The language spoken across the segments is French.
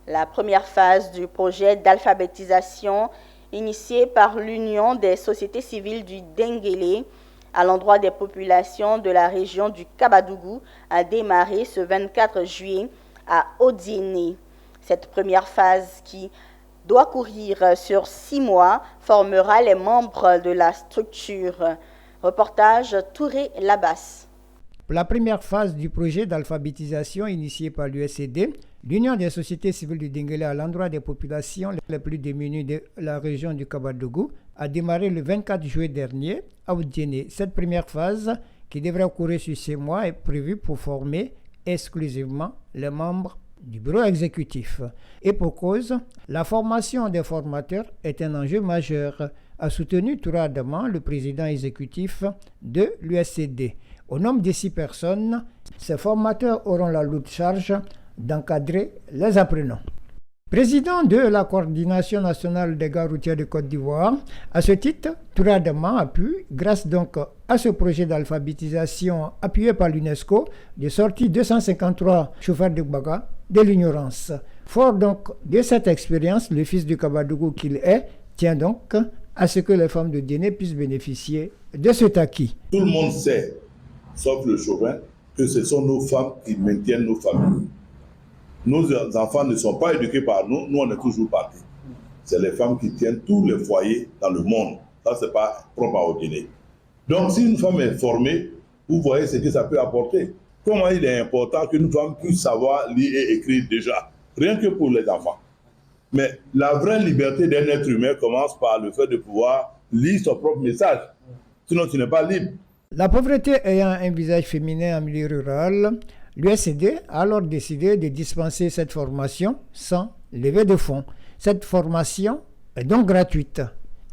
La première phase du projet d'alphabétisation initié par l'Union des sociétés civiles du Denguélé à l'endroit des populations de la région du Kabadougou a démarré ce 24 juillet à Odiéné. Cette première phase qui doit courir sur 6 mois formera les membres de la structure. Reportage Touré Labas. Pour la première phase du projet d'alphabétisation initié par l'USAID, l'Union des sociétés civiles du Denguélé à l'endroit des populations les plus démunies de la région du Kabadougou a démarré le 24 juillet dernier à Odiéné. Cette première phase, qui devrait courir sur 6 mois, est prévue pour former exclusivement les membres du bureau exécutif. Et pour cause, la formation des formateurs est un enjeu majeur, a soutenu tout rapidement le président exécutif de l'USAID. Au nombre de 6 personnes, ces formateurs auront la lourde charge d'encadrer les apprenants. Président de la coordination nationale des gares routières de Côte d'Ivoire, à ce titre, Touradement a pu, grâce donc à ce projet d'alphabétisation appuyé par l'UNESCO, de sortir 253 chauffeurs de baga de l'ignorance. Fort donc de cette expérience, le fils du Kabadougou qu'il est, tient donc à ce que les femmes de Déné puissent bénéficier de cet acquis. Tout le monde sait, sauf le chauvin, que ce sont nos femmes qui maintiennent nos familles. Nos enfants ne sont pas éduqués par nous, nous on est toujours partis. C'est les femmes qui tiennent tous les foyers dans le monde. Ça, ce n'est pas propre à Guinée. Donc, si une femme est formée, vous voyez ce que ça peut apporter. Comment il est important qu'une femme puisse savoir lire et écrire déjà, rien que pour les enfants. Mais la vraie liberté d'un être humain commence par le fait de pouvoir lire son propre message. Sinon, tu n'es pas libre. La pauvreté ayant un visage féminin en milieu rural, l'USAID a alors décidé de dispenser cette formation sans levée de fonds. Cette formation est donc gratuite.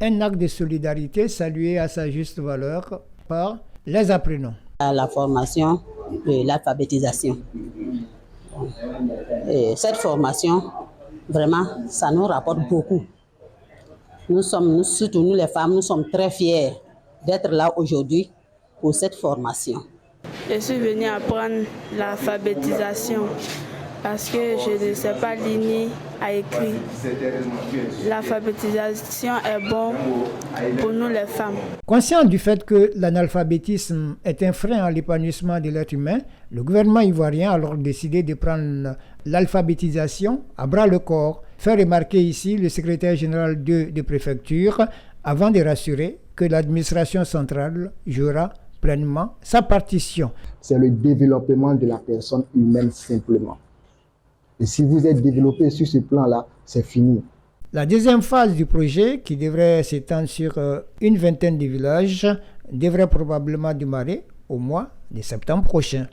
Un acte de solidarité salué à sa juste valeur par les apprenants. La formation de l'alphabétisation. Et cette formation, vraiment, ça nous rapporte beaucoup. Surtout nous les femmes, nous sommes très fiers d'être là aujourd'hui pour cette formation. Je suis venue apprendre l'alphabétisation parce que je ne sais pas lire ni à écrire. L'alphabétisation est bonne pour nous les femmes. Conscient du fait que l'analphabétisme est un frein à l'épanouissement de l'être humain, le gouvernement ivoirien a alors décidé de prendre l'alphabétisation à bras le corps. Fait remarquer ici le secrétaire général de préfecture avant de rassurer que l'administration centrale jouera pleinement sa partition. C'est le développement de la personne humaine simplement. Et si vous êtes développé sur ce plan-là, c'est fini. La deuxième phase du projet, qui devrait s'étendre sur une vingtaine de villages, devrait probablement démarrer au mois de septembre prochain.